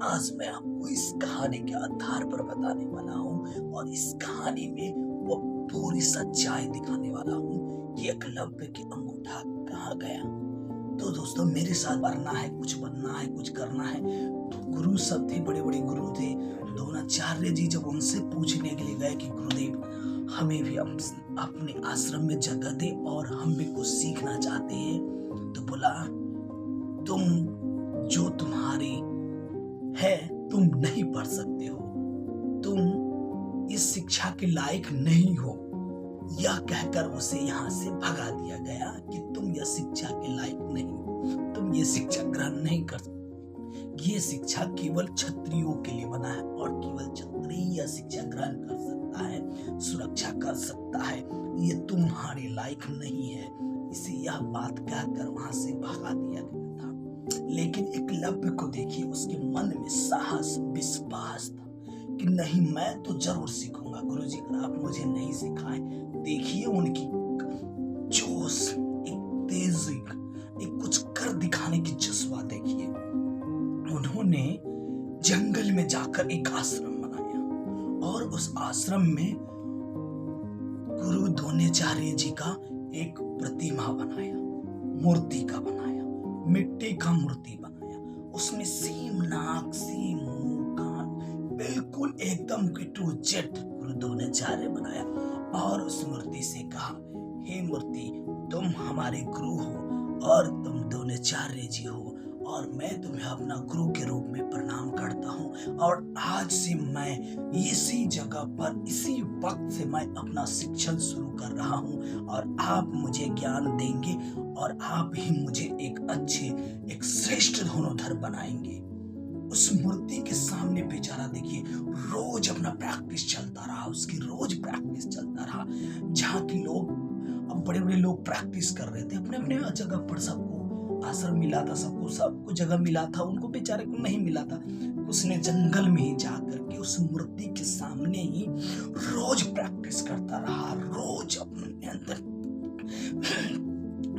आज मैं आपको इस कहानी के आधार पर बताने वाला हूँ और इस कहानी में वो पूरी सच्चाई दिखाने वाला हूँ कि एकलव्य की अंगूठा कहाँ गया। तो दोस्तों मेरे साथ पढ़ना है, कुछ बनना है, कुछ करना है। तो गुरु सब थे, बड़े बड़े गुरु थे। द्रोणाचार्य जी जब उनसे पूछने के लिए गए कि गुरुदेव हमें भी अपने आश्रम में जगह दे और हम भी कुछ सीखना चाहते हैं, तो बोला तुम जो तुम्हारी है तुम नहीं पढ़ सकते हो, तुम इस शिक्षा के लायक नहीं हो। यह कहकर उसे यहाँ से भगा दिया गया कि तुम यह शिक्षा के लायक नहीं हो, तुम ये शिक्षा ग्रहण नहीं कर सकते। ये शिक्षा केवल क्षत्रियों के लिए बना है और केवल क्षत्रिय यह शिक्षा ग्रहण कर सकता है, सुरक्षा कर सकता है। ये तुम्हारे लायक नहीं है। इसे यह बात कहकर वहां से भगा दिया गया था। लेकिन एकलव्य को देखिए, उसके मन में साहस, विश्वास था कि नहीं, मैं तो जरूर सीखूंगा। गुरुजी अगर आप मुझे नहीं सिखाएं, देखिए उनकी जोश, एक तेजी, एक कुछ कर दिखाने की जज्बा देखिए। उन्होंने जंगल में जाकर एक आश्रम बनाया और उस आश्रम में गुरु द्रोणाचार्य जी का एक प्रतिमा बनाया, मूर्ति का बनाया, मिट्टी का मूर्ति बनाया। उसमें सेम नाक, सेम मुंह, कान, बिल्कुल एकदम टू जेड गुरु द्रोणाचार्य बनाया और उस मूर्ति से कहा, हे मूर्ति, तुम हमारे गुरु हो और तुम द्रोणाचार्य जी हो और मैं तुम्हें अपना गुरु के रूप में प्रणाम करता हूँ और आज से मैं इसी जगह पर, इसी वक्त से मैं अपना शिक्षण शुरू कर रहा हूँ और आप मुझे ज्ञान देंगे और आप ही मुझे एक अच्छे, एक श्रेष्ठ धनुर्धर बनाएंगे। उस मूर्ति के सामने बेचारा देखिए रोज अपना प्रैक्टिस चलता रहा, उसकी रोज प्रैक्टिस चलता रहा। जहाँ के लोग, अब बड़े बड़े लोग प्रैक्टिस कर रहे थे अपने अपने जगह पर, सबको आश्रम मिला था, सबको जगह मिला था, उनको बेचारे को नहीं मिला था। उसने जंगल में ही जा करके उस मूर्ति के सामने ही रोज प्रैक्टिस करता रहा, रोज अपने अंदर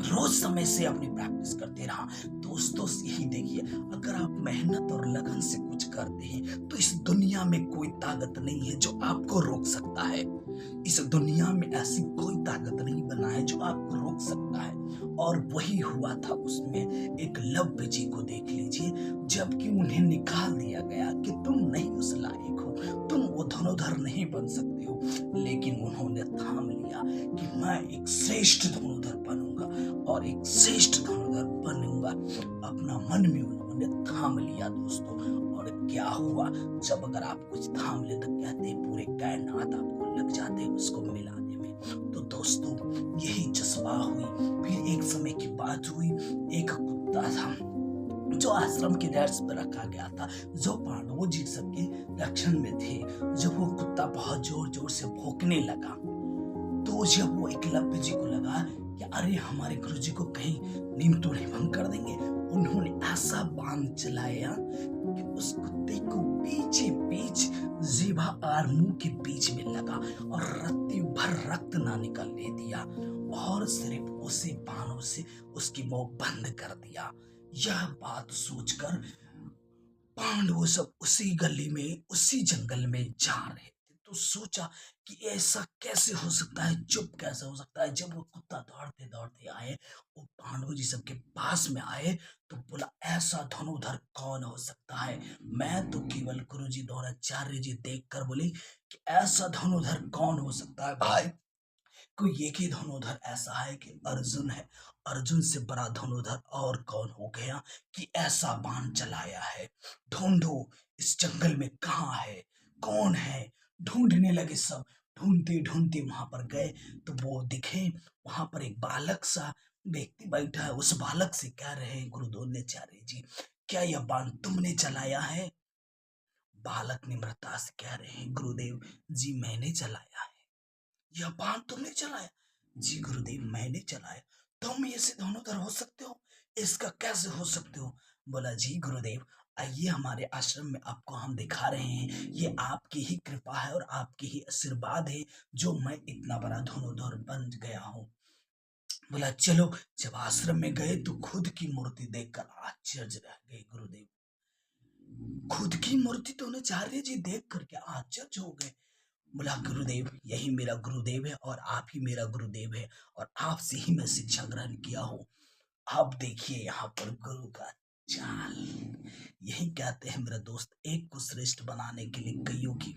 रोज समय से अपनी प्रैक्टिस करते रहा। दोस्तों यही देखिए, अगर आप मेहनत और लगन से कुछ करते हैं तो इस दुनिया में कोई ताकत नहीं है जो आपको रोक सकता है। इस दुनिया में ऐसी कोई ताकत नहीं बना है जो आपको रोक सकता है। और वही हुआ था उसमें। एकलव्य जी को देख लीजिए, जबकि उन्हें निकाल दिया गया कि तुम नहीं उस लायक हो, तुम वो धनुर्धर नहीं बन सकते हो, लेकिन उन्होंने थाम लिया कि मैं एक श्रेष्ठ धनुर्धर बनूंगा और एक श्रेष्ठ धनुर्धर बनूंगा। अपना मन में उन्होंने थाम लिया दोस्तों। और क्या हुआ, जब अगर आप कुछ थाम ले तो कहते हैं पूरे कायनात आपको लग जाते हैं उसको मिलाने में। तो दोस्तों यही जज्बा हुई। फिर एक समय की बात हुई, एक कुत्ता था जो आश्रम के डेस्क पर रखा गया था, जो पांडवों जी सबके रक्षण में थे। जब वो कुत्ता बहुत जोर जोर से भौंकने लगा, तो जब वो एकलव्य जी को लगा कि अरे हमारे गुरु जी को कहीं नींद तो नहीं भंग कर देंगे, उन्होंने ऐसा बांध चलाया कि उस कुत्ते को पीछे पीछ जीभा और मुंह के बीच में लगा और रत्ती भर रक्त ना निकलने दिया और सिर्फ उसे बाणों से उसकी मुंह बंद कर दिया। यह बात सोचकर पांडव सब उसी गली में, उसी जंगल में जा रहे थे। तो सोचा कि ऐसा कैसे हो सकता है, चुप कैसे हो सकता है। जब वो कुत्ता दौड़ते दौड़ते आए, वो पांडव जी सबके पास में आए, तो बोला ऐसा धनुर्धर कौन हो सकता है। मैं तो केवल गुरु जी द्रोणाचार्य जी देख कर बोले कि ऐसा धनुर्धर कौन हो सकता है भाई। कोई एक ही धनुर्धर ऐसा है कि अर्जुन है। अर्जुन से बड़ा धनुर्धर और कौन हो गया कि ऐसा बाण चलाया है। ढूंढो इस जंगल में कहाँ है, कौन है। ढूंढने लगे सब, ढूंढते ढूंढते वहां पर गए तो वो दिखे, वहां पर एक बालक सा व्यक्ति बैठा है। उस बालक से कह रहे हैं गुरु द्रोणाचार्य जी, क्या यह बाण तुमने चलाया है। बालक निम्रता से कह रहे हैं गुरुदेव जी मैंने चलाया है। यह बाण तुमने चलाया। जी गुरुदेव मैंने चलाया। तुम ऐसे धनुर्धर हो सकते हो, इसका कैसे हो सकते हो। बोला जी गुरुदेव आइए हमारे आश्रम में, आपको हम दिखा रहे हैं, ये आपकी ही कृपा है और आपकी ही आशीर्वाद है जो मैं इतना बड़ा धनुर्धर बन गया हूँ। बोला चलो। जब आश्रम में गए तो खुद की मूर्ति देखकर आश्चर्य रह गए गुरुदेव। खुद की मूर्ति तो आचार्य जी देख करके आश्चर्य हो गए। बोला गुरुदेव यही मेरा गुरुदेव है और आप ही मेरा गुरुदेव है और आपसे ही मैं शिक्षा ग्रहण किया हूँ। अब देखिए यहाँ पर गुरु का चाल। यही कहते हैं मेरा दोस्त, एक को श्रेष्ठ बनाने के लिए कईयों की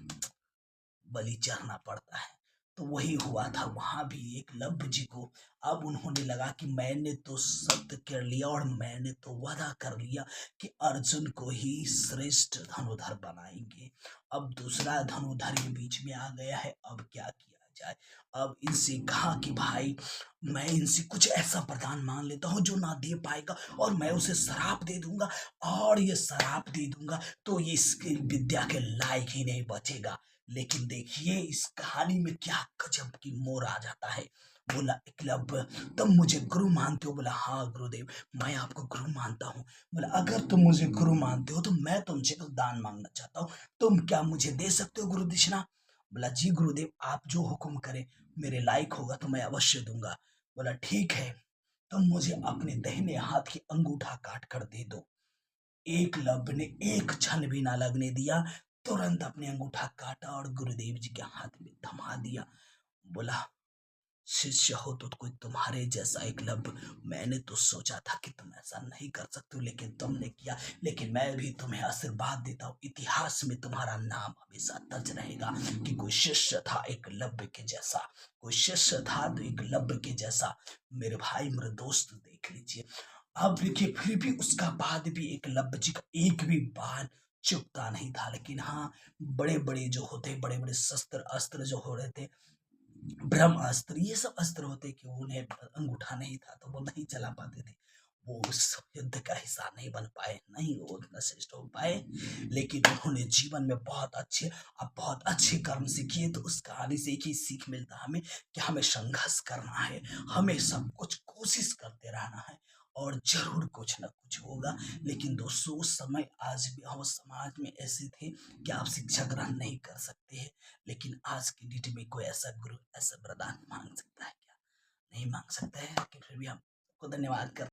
बलि चढ़ना पड़ता है। तो वही हुआ था वहां भी एकलव्य जी को। अब उन्होंने लगा कि मैंने तो सत्य कर लिया और मैंने तो वादा कर लिया कि अर्जुन को ही श्रेष्ठ धनुधर बनाएंगे। अब दूसरा धनुधर के बीच में आ गया है, अब क्या किया जाए। अब इनसे कहा कि भाई मैं इनसे कुछ ऐसा वरदान मांग लेता हूँ जो ना दे पाएगा, और मैं उसे शराप दे दूंगा, और ये शराप दे दूंगा तो ये इसकी विद्या के लायक ही नहीं बचेगा। लेकिन देखिए इस कहानी में क्या गजब की मोड़ आ जाता है। बोला एकलव्य तुम मुझे गुरु मानते हो? बोला हाँ गुरुदेव मैं आपको गुरु मानता हूँ। बोला अगर तुम मुझे गुरु मानते हो तो मैं तुमसे कुछ दान मांगना चाहता हूँ, तुम क्या मुझे दे सकते हो गुरु दक्षिणा? बोला जी गुरुदेव आप जो हुक्म करें, मेरे लायक होगा तो मैं अवश्य दूंगा। बोला ठीक है, तुम मुझे अपने दाहिने हाथ की अंगूठा काट कर दे दो। एकलव्य ने एक क्षण भी ना लगने दिया, तुरंत अपने अंगूठा काटा और गुरुदेव जी के हाथ में थमा दिया। बोला शिष्य हो तो कोई तुम्हारे जैसा एकलव्य, मैंने तो सोचा था कि तुम ऐसा नहीं कर सकते हो लेकिन तुमने किया। लेकिन मैं भी तुम्हें आशीर्वाद देता हूँ, इतिहास में तुम्हारा नाम हमेशा दर्ज रहेगा कि कोई शिष्य था एकलव्य के जैसा, कोई शिष्य था तो एकलव्य के जैसा। मेरे भाई मेरे दोस्त देख लीजिए। अब देखिए फिर भी उसका बाद भी एकलव्य जी का एक भी बाण चुकता नहीं था। लेकिन हाँ, बड़े बड़े जो होते, बड़े बड़े शस्त्र अस्त्र जो हो रहे थे, ब्रह्मास्त्र ये सब अस्त्र होते कि उन्हें अंगूठा नहीं था तो वो नहीं चला पाते थे, वो उस युद्ध का हिस्सा नहीं बन पाए, नहीं वो उतना श्रेष्ठ हो पाए। लेकिन उन्होंने जीवन में बहुत अच्छे, अब बहुत अच्छे कर्म से किए। तो उस कहानी से एक ही सीख मिलता है हमें कि हमें संघर्ष करना है, हमें सब कुछ कोशिश करते रहना है और जरूर कुछ ना कुछ होगा। लेकिन दोस्तों उस समय आज भी हम समाज में ऐसे थे कि आप शिक्षा ग्रहण नहीं कर सकते हैं। लेकिन आज की डेट में कोई ऐसा गुरु ऐसा वरदान मांग सकता है क्या? नहीं मांग सकता है। लेकिन फिर भी हम को धन्यवाद कर